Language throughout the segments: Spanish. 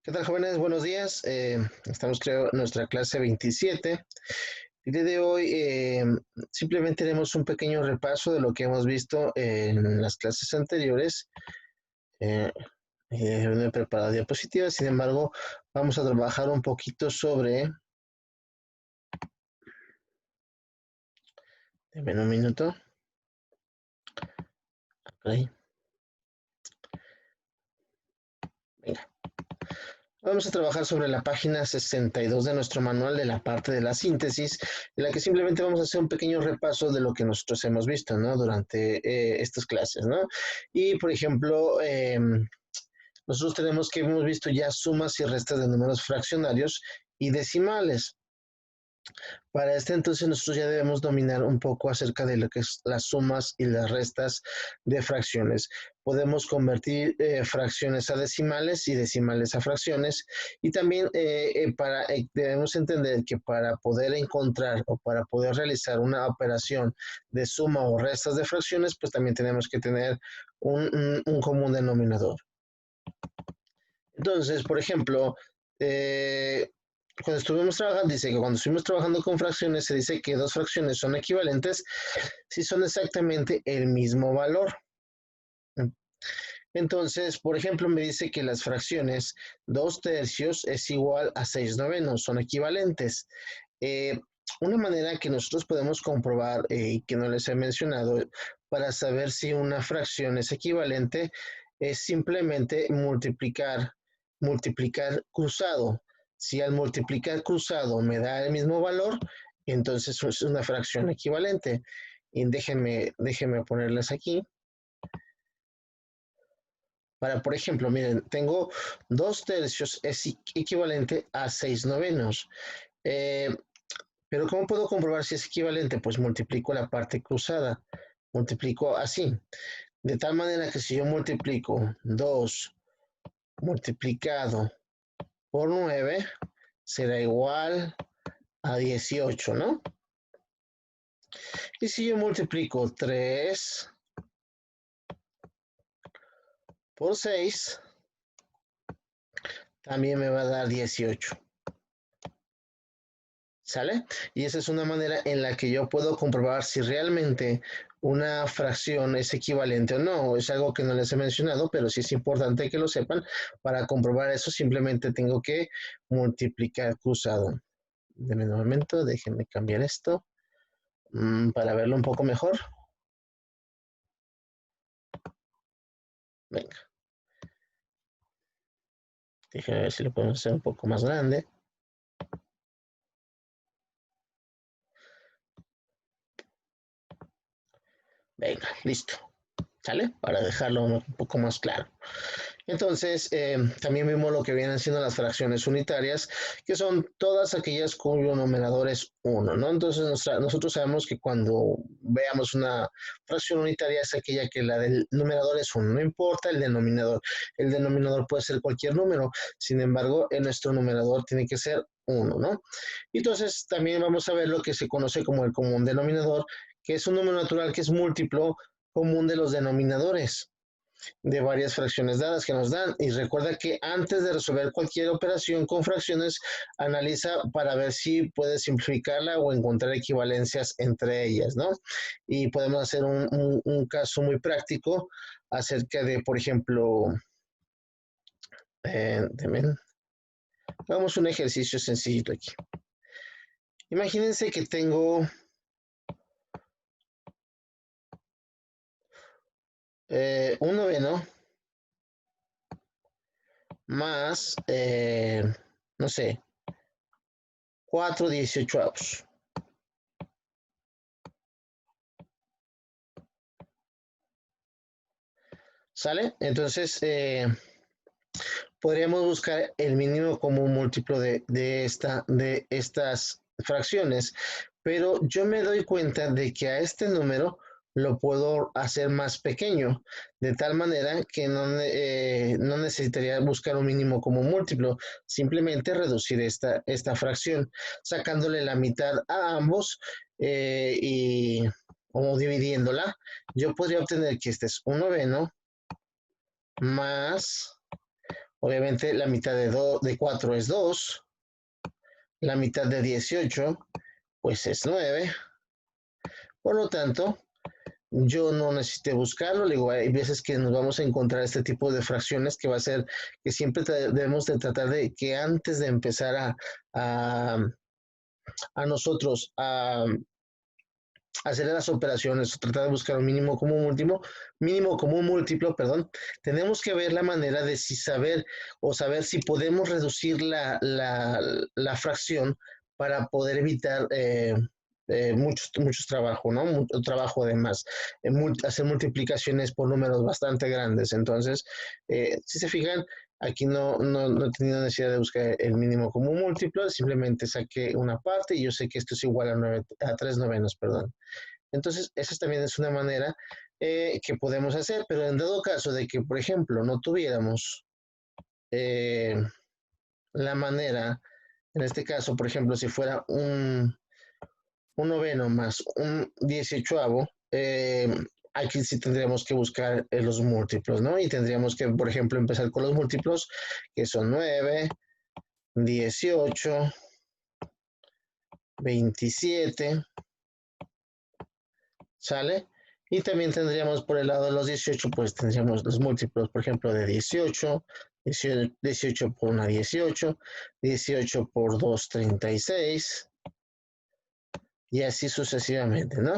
¿Qué tal, jóvenes? Buenos días. Estamos creo en nuestra clase 27. El día de hoy simplemente haremos un pequeño repaso de lo que hemos visto en las clases anteriores. Eh, no he preparado diapositivas, sin embargo, vamos a trabajar un poquito sobre... Deme un minuto. Ahí. Venga. Vamos a trabajar sobre la página 62 de nuestro manual de la parte de la síntesis, en la que simplemente vamos a hacer un pequeño repaso de lo que nosotros hemos visto, ¿no? Durante estas clases, ¿no? Y, por ejemplo, nosotros tenemos que hemos visto ya sumas y restas de números fraccionarios y decimales. Para este entonces nosotros ya debemos dominar un poco acerca de lo que es las sumas y las restas de fracciones. Podemos convertir fracciones a decimales y decimales a fracciones, y también debemos entender que para poder encontrar o para poder realizar una operación de suma o restas de fracciones, pues también tenemos que tener un común denominador. Entonces, por ejemplo, cuando estuvimos trabajando, dice que cuando estuvimos trabajando con fracciones, se dice que dos fracciones son equivalentes si son exactamente el mismo valor. Entonces, por ejemplo, me dice que las fracciones 2/3 es igual a 6/9, son equivalentes. Eh, una manera que nosotros podemos comprobar y que no les he mencionado para saber si una fracción es equivalente es simplemente multiplicar cruzado. Si al multiplicar cruzado me da el mismo valor, entonces es una fracción equivalente. Y déjenme ponerlas aquí. Para, por ejemplo, miren, tengo 2/3 es equivalente a 6/9. Eh, pero ¿cómo puedo comprobar si es equivalente? Pues multiplico la parte cruzada. Multiplico así. De tal manera que si yo multiplico 2 multiplicado por 9, será igual a 18, ¿no? Y si yo multiplico 3 por 6, también me va a dar 18. ¿Sale? Y esa es una manera en la que yo puedo comprobar si realmente una fracción es equivalente o no. Es algo que no les he mencionado, pero sí es importante que lo sepan. Para comprobar eso simplemente tengo que multiplicar cruzado. Denme un momento, déjenme cambiar esto para verlo un poco mejor. Venga. Déjenme ver si lo podemos hacer un poco más grande. Venga, listo. ¿Sale? Para dejarlo un poco más claro. Entonces, también vimos lo que vienen siendo las fracciones unitarias, que son todas aquellas cuyo numerador es 1, ¿no? Entonces, nosotros sabemos que cuando veamos una fracción unitaria es aquella que la del numerador es 1, no importa el denominador. El denominador puede ser cualquier número, sin embargo, en nuestro numerador tiene que ser 1, ¿no? Entonces, también vamos a ver lo que se conoce como el común denominador, que es un número natural que es múltiplo común de los denominadores de varias fracciones dadas que nos dan. Y recuerda que antes de resolver cualquier operación con fracciones, analiza para ver si puedes simplificarla o encontrar equivalencias entre ellas, ¿no? Y podemos hacer un caso muy práctico acerca de, por ejemplo, hagamos un ejercicio sencillo aquí. Imagínense que tengo un noveno más, no sé, 4/18. ¿Sale? Entonces, podríamos buscar el mínimo común múltiplo de estas fracciones, pero yo me doy cuenta de que a este número lo puedo hacer más pequeño, de tal manera que no necesitaría buscar un mínimo común múltiplo, simplemente reducir esta fracción, sacándole la mitad a ambos o dividiéndola. Yo podría obtener que este es un noveno más Obviamente la mitad de 4 es 2, la mitad de 18 pues es 9. Por lo tanto, yo no necesité buscarlo, digo, hay veces que nos vamos a encontrar este tipo de fracciones que va a ser que siempre debemos de tratar de que antes de empezar a nosotros a hacer las operaciones, tratar de buscar un mínimo común múltiplo, perdón, tenemos que ver la manera de si saber o saber si podemos reducir la fracción para poder evitar muchos trabajos, ¿no? Mucho trabajo de más, hacer multiplicaciones por números bastante grandes. Entonces, si se fijan, aquí no he tenido necesidad de buscar el mínimo común múltiplo, simplemente saqué una parte y yo sé que esto es igual a 3 novenos, perdón. Entonces, esa también es una manera que podemos hacer, pero en dado caso de que, por ejemplo, no tuviéramos eh, la manera, en este caso, por ejemplo, si fuera un noveno más un 18avo, aquí sí tendríamos que buscar los múltiplos, ¿no? Y tendríamos que, por ejemplo, empezar con los múltiplos, que son 9, 18, 27, ¿sale? Y también tendríamos por el lado de los 18, pues tendríamos los múltiplos, por ejemplo, de 18, 18 por 1, 18, 18 por 2, 36, y así sucesivamente, ¿no?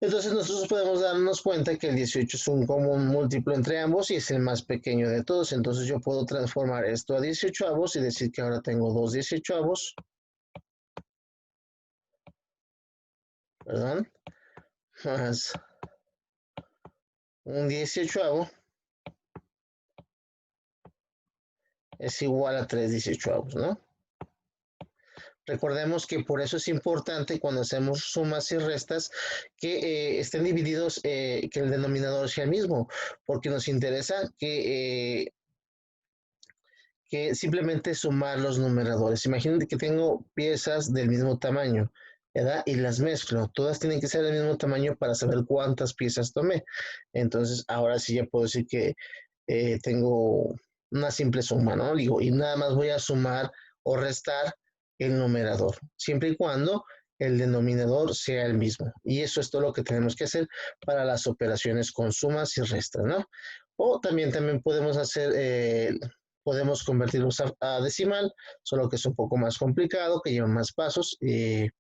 Entonces nosotros podemos darnos cuenta que el 18 es un común múltiplo entre ambos y es el más pequeño de todos. Entonces yo puedo transformar esto a 18avos y decir que ahora tengo 2 18avos, perdón, más un 18avo es igual a 3 18avos, ¿no? Recordemos que por eso es importante cuando hacemos sumas y restas que estén divididos, que el denominador sea el mismo, porque nos interesa que simplemente sumar los numeradores. Imagínate que tengo piezas del mismo tamaño, ¿verdad? Y las mezclo. Todas tienen que ser del mismo tamaño para saber cuántas piezas tomé. Entonces, ahora sí ya puedo decir que tengo una simple suma, ¿no? Digo, y nada más voy a sumar o restar el numerador, siempre y cuando el denominador sea el mismo. Y eso es todo lo que tenemos que hacer para las operaciones con sumas y restas, ¿no? O también podemos hacer, podemos convertirlos a decimal, solo que es un poco más complicado, que lleva más pasos. De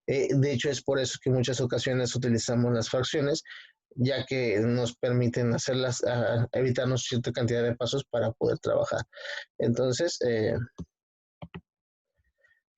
hecho, es por eso que en muchas ocasiones utilizamos las fracciones, ya que nos permiten hacerlas, evitarnos cierta cantidad de pasos para poder trabajar. Entonces,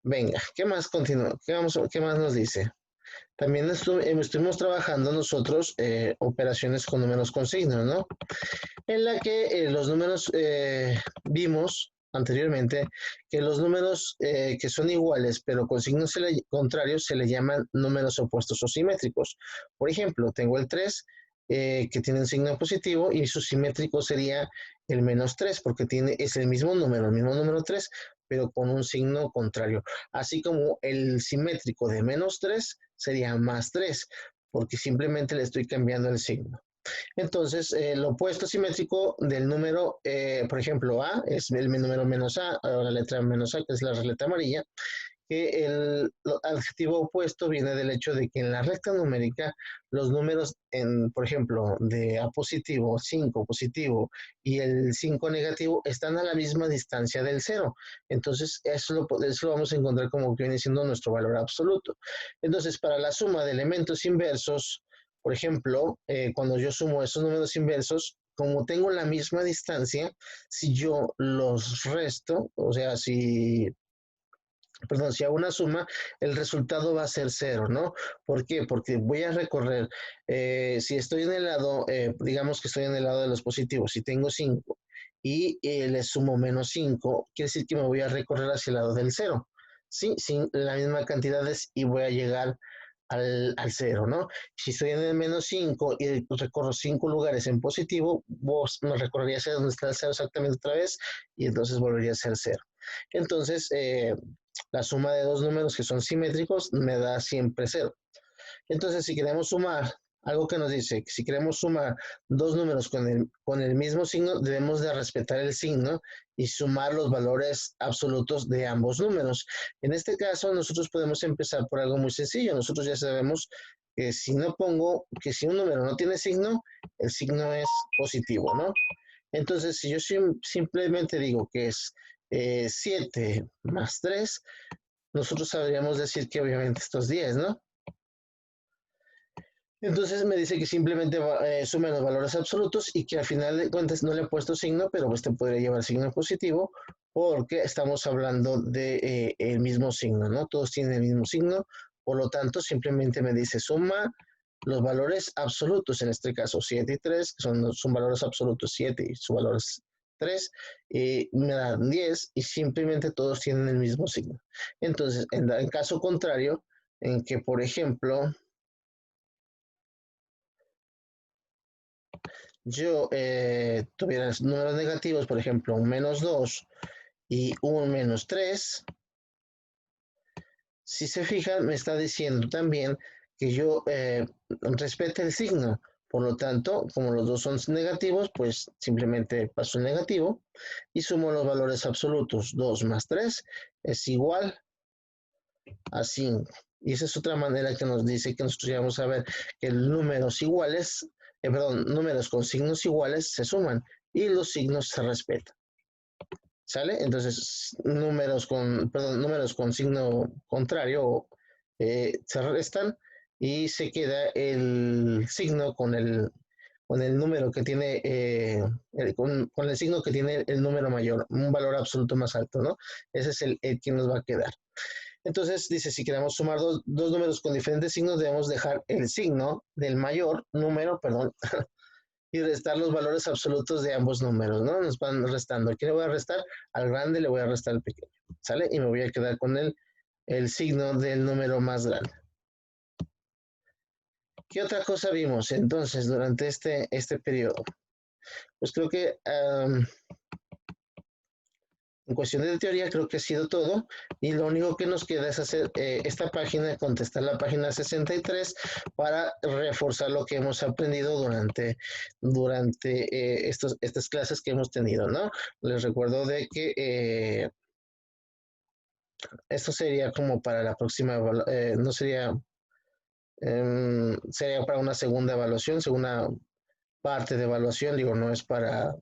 venga, ¿qué más continúa? ¿Qué más nos dice? También estuvimos trabajando nosotros operaciones con números con signos, ¿no? En la que los números vimos anteriormente que los números que son iguales pero con signos contrarios se le llaman números opuestos o simétricos. Por ejemplo, tengo el 3 que tiene un signo positivo y su simétrico sería el -3 porque es el mismo número 3, pero con un signo contrario. Así como el simétrico de -3 sería +3 porque simplemente le estoy cambiando el signo. Entonces, el opuesto simétrico del número, por ejemplo, A es el número menos A, o la letra menos A, que es la letra amarilla, que el adjetivo opuesto viene del hecho de que en la recta numérica los números, por ejemplo, de A positivo, 5 positivo y el 5 negativo están a la misma distancia del 0. Entonces, eso lo vamos a encontrar como que viene siendo nuestro valor absoluto. Entonces, para la suma de elementos inversos, por ejemplo, cuando yo sumo esos números inversos, como tengo la misma distancia, si yo los resto, o sea, si hago una suma, el resultado va a ser 0, ¿no? ¿Por qué? Porque voy a recorrer, si estoy en el lado, digamos que estoy en el lado de los positivos, si tengo 5 y le sumo -5, quiere decir que me voy a recorrer hacia el lado del 0, ¿sí? Sin la misma cantidad y voy a llegar al 0, ¿no? Si estoy en el -5 y recorro 5 lugares en positivo, vos me recorrería hacia donde está el 0 exactamente otra vez y entonces volvería a ser 0. Entonces, la suma de dos números que son simétricos me da siempre 0. Entonces, si queremos sumar algo que nos dice que si queremos sumar dos números con el mismo signo, debemos de respetar el signo y sumar los valores absolutos de ambos números. En este caso, nosotros podemos empezar por algo muy sencillo. Nosotros ya sabemos que si no pongo, que si un número no tiene signo, el signo es positivo, ¿no? Entonces, si yo simplemente digo que es 7 más 3, nosotros sabríamos decir que obviamente esto es 10, ¿no? Entonces me dice que simplemente sume los valores absolutos y que al final de cuentas no le he puesto signo, pero este podría llevar signo positivo porque estamos hablando de el mismo signo, ¿no? Todos tienen el mismo signo, por lo tanto simplemente me dice suma los valores absolutos, en este caso 7 y 3, que son valores absolutos 7 y su valor es 3, y me dan 10 y simplemente todos tienen el mismo signo. Entonces, en caso contrario, en que por ejemplo yo tuviera números negativos, por ejemplo, un menos 2 y un menos 3, si se fijan, me está diciendo también que yo respete el signo. Por lo tanto, como los dos son negativos, pues simplemente paso el negativo y sumo los valores absolutos. 2 más 3 es igual a 5. Y esa es otra manera que nos dice que nosotros ya vamos a ver que números iguales, números con signos iguales se suman y los signos se respetan. ¿Sale? Entonces, números con signo contrario se restan y se queda el signo con el número que tiene, con el signo que tiene el número mayor, un valor absoluto más alto, ¿no? Ese es el que nos va a quedar. Entonces dice, si queremos sumar dos números con diferentes signos, debemos dejar el signo del mayor número, perdón, y restar los valores absolutos de ambos números, ¿no? Nos van restando. Aquí le voy a restar al grande, le voy a restar al pequeño, ¿sale? Y me voy a quedar con el signo del número más grande. ¿Qué otra cosa vimos entonces durante este periodo? Pues creo que en cuestión de teoría creo que ha sido todo y lo único que nos queda es hacer esta página, contestar la página 63 para reforzar lo que hemos aprendido durante estas clases que hemos tenido, ¿no? Les recuerdo de que esto sería como para la próxima, no sería, sería para una segunda evaluación, segunda parte de evaluación, digo, no es para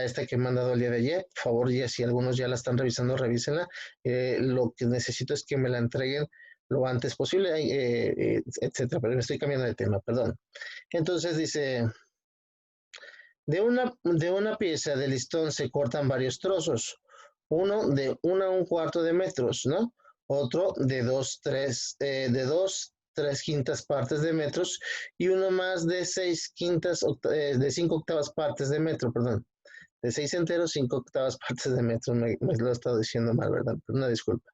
esta que me han dado el día de ayer. Por favor, ya si algunos ya la están revisando, revísenla. Lo que necesito es que me la entreguen lo antes posible, etcétera. Pero me estoy cambiando de tema, perdón. Entonces dice, de una pieza de listón se cortan varios trozos. Uno de 1 a 1/4 de metros, ¿no? Otro de 3 quintas partes de metros y uno más de 5 octavas partes de metro, perdón. De 6 enteros, 5 octavas partes de metro. Me lo he estado diciendo mal, ¿verdad? Pero una disculpa.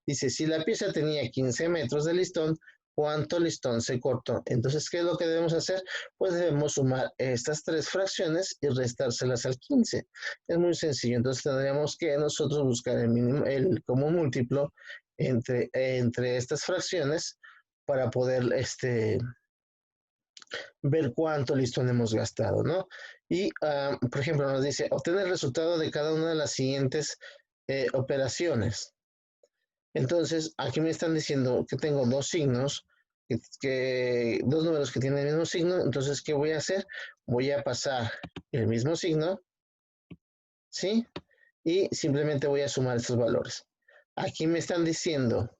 Dice, si la pieza tenía 15 metros de listón, ¿cuánto listón se cortó? Entonces, ¿qué es lo que debemos hacer? Pues debemos sumar estas tres fracciones y restárselas al 15. Es muy sencillo. Entonces tendríamos que nosotros buscar el común múltiplo entre estas fracciones para poder ver cuánto listón hemos gastado, ¿no? Y, por ejemplo, nos dice, obtener el resultado de cada una de las siguientes operaciones. Entonces, aquí me están diciendo que tengo dos signos, dos números que tienen el mismo signo. Entonces, ¿qué voy a hacer? Voy a pasar el mismo signo, ¿sí? Y simplemente voy a sumar estos valores. Aquí me están diciendo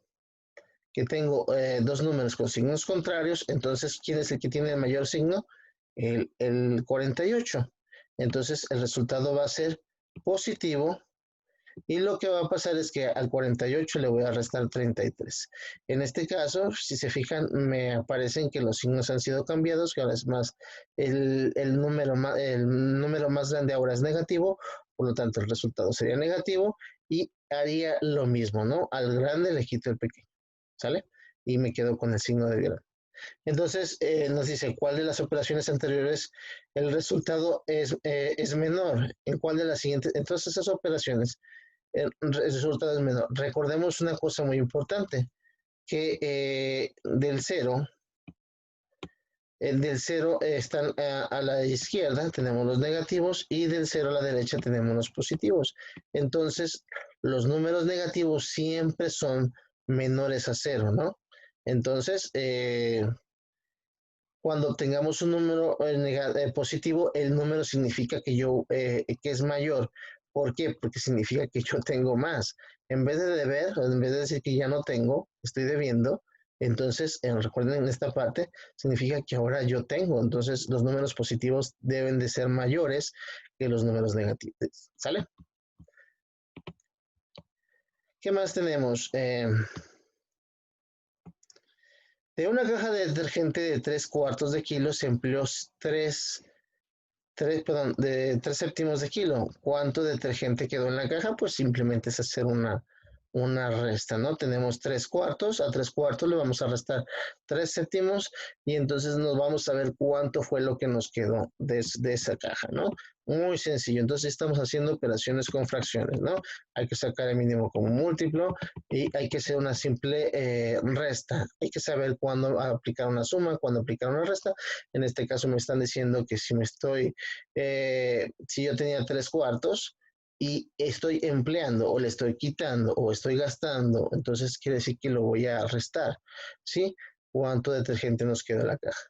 que tengo dos números con signos contrarios. Entonces, ¿quién es el que tiene el mayor signo? El 48. Entonces, el resultado va a ser positivo. Y lo que va a pasar es que al 48 le voy a restar 33. En este caso, si se fijan, me aparecen que los signos han sido cambiados, que ahora es más, el número más grande ahora es negativo, por lo tanto el resultado sería negativo y haría lo mismo, ¿no? Al grande le quito el pequeño, ¿sale? Y me quedo con el signo de grande. Entonces nos dice cuál de las operaciones anteriores el resultado es menor, en cuál de las siguientes. Entonces esas operaciones el resultado es menor. Recordemos una cosa muy importante, que del 0 del 0 están a la izquierda, tenemos los negativos, y del 0 a la derecha tenemos los positivos. Entonces, los números negativos siempre son menores a 0, ¿no? Entonces, cuando obtengamos un número positivo, el número significa que es mayor. ¿Por qué? Porque significa que yo tengo más. En vez de deber, en vez de decir que ya no tengo, estoy debiendo, entonces, recuerden en esta parte, significa que ahora yo tengo. Entonces, los números positivos deben de ser mayores que los números negativos. ¿Sale? ¿Qué más tenemos? De una caja de detergente de 3/4 de kilo se empleó 3 séptimos de kilo. ¿Cuánto detergente quedó en la caja? Pues simplemente es hacer una resta, ¿no? Tenemos 3/4, a 3/4 le vamos a restar 3 séptimos y entonces nos vamos a ver cuánto fue lo que nos quedó de esa caja, ¿no? Muy sencillo, entonces estamos haciendo operaciones con fracciones, ¿no? Hay que sacar el mínimo como múltiplo y hay que hacer una simple resta. Hay que saber cuándo aplicar una suma, cuándo aplicar una resta. En este caso me están diciendo que si yo tenía 3/4, y estoy empleando o le estoy quitando o estoy gastando, entonces quiere decir que lo voy a restar, ¿sí? ¿Cuánto detergente nos queda en la caja?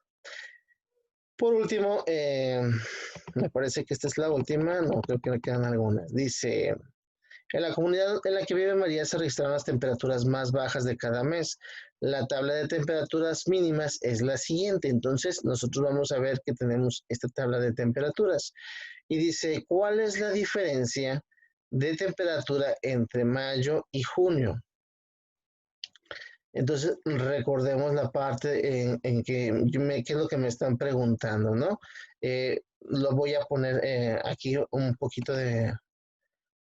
Por último, me parece que esta es la última, no creo que me quedan algunas. Dice, en la comunidad en la que vive María se registraron las temperaturas más bajas de cada mes. La tabla de temperaturas mínimas es la siguiente. Entonces, nosotros vamos a ver que tenemos esta tabla de temperaturas. Y dice, ¿cuál es la diferencia de temperatura entre mayo y junio? Entonces, recordemos la parte en que qué es lo que me están preguntando, ¿no? Lo voy a poner aquí un poquito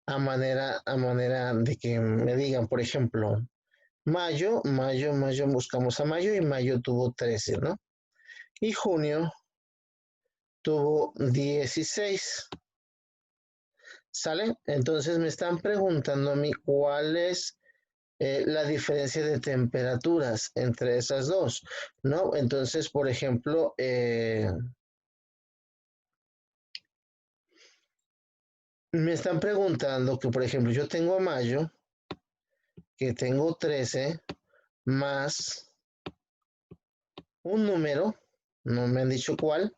a manera de que me digan, por ejemplo, mayo, buscamos a mayo y mayo tuvo 13, ¿no? Y junio tuvo 16. ¿Sale? Entonces me están preguntando a mí cuál es la diferencia de temperaturas entre esas dos, ¿no? Entonces, por ejemplo, me están preguntando que, por ejemplo, yo tengo a mayo, que tengo 13, más un número, no me han dicho cuál,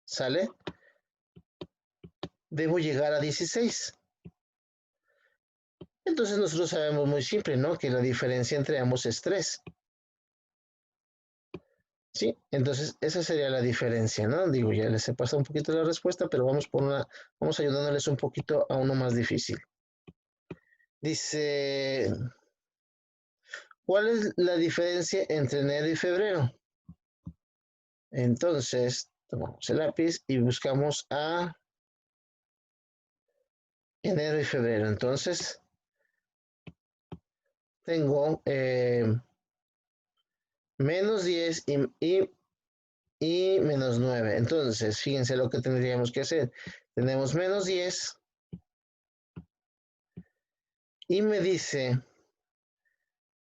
¿sale? Debo llegar a 16. Entonces nosotros sabemos muy simple, ¿no? Que la diferencia entre ambos es 3. Sí, entonces esa sería la diferencia, ¿no? Digo, ya les he pasado un poquito la respuesta, pero vamos ayudándoles un poquito a uno más difícil. Dice, ¿cuál es la diferencia entre enero y febrero? Entonces, tomamos el lápiz y buscamos a enero y febrero. Entonces, tengo menos 10 y menos 9. Entonces, fíjense lo que tendríamos que hacer. Tenemos menos 10 y me dice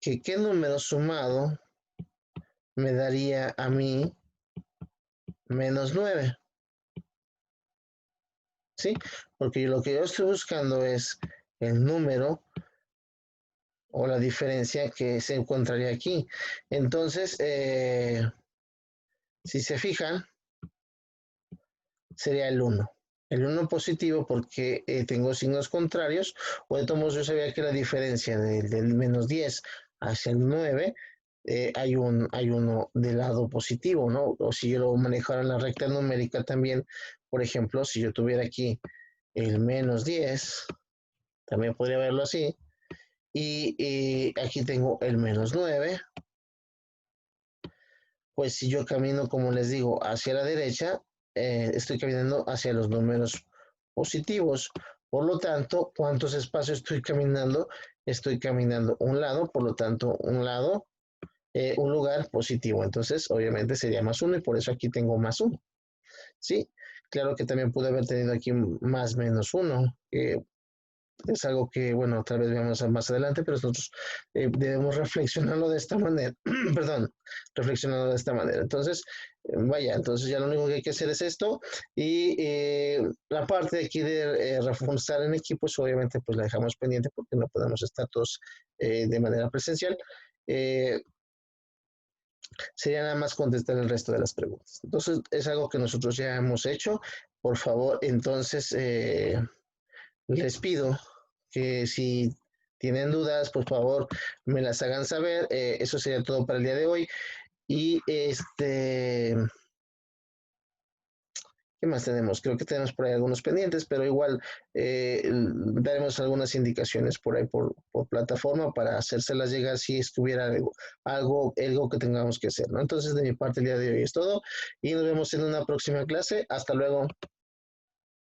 que qué número sumado me daría a mí menos 9. ¿Sí? Porque lo que yo estoy buscando es el número o la diferencia que se encontraría aquí. Entonces, si se fijan, sería el 1. El 1 positivo porque tengo signos contrarios, o de todos modos yo sabía que la diferencia del menos 10 hacia el 9, hay uno del lado positivo, ¿no? O si yo lo manejara en la recta numérica también, por ejemplo, si yo tuviera aquí el menos 10, también podría verlo así, y aquí tengo el menos 9, pues si yo camino, como les digo, hacia la derecha, estoy caminando hacia los números positivos. Por lo tanto, ¿cuántos espacios estoy caminando? Estoy caminando un lado, por lo tanto, un lugar positivo. Entonces, obviamente sería más 1 y por eso aquí tengo más 1. ¿Sí? Claro que también pude haber tenido aquí más menos 1, es algo que, bueno, tal vez veamos más adelante, pero nosotros debemos reflexionarlo de esta manera, perdón, reflexionarlo de esta manera. Entonces, vaya, entonces ya lo único que hay que hacer es esto y la parte de aquí de reforzar en equipo, pues obviamente pues la dejamos pendiente porque no podemos estar todos de manera presencial. Eh, Sería nada más contestar el resto de las preguntas. Entonces, es algo que nosotros ya hemos hecho. Por favor, entonces, les pido que si tienen dudas, por favor, me las hagan saber. Eso sería todo para el día de hoy. Y ¿qué más tenemos? Creo que tenemos por ahí algunos pendientes, pero igual daremos algunas indicaciones por ahí por plataforma para hacérselas llegar si estuviera algo que tengamos que hacer, ¿no? Entonces, de mi parte, el día de hoy es todo y nos vemos en una próxima clase. Hasta luego.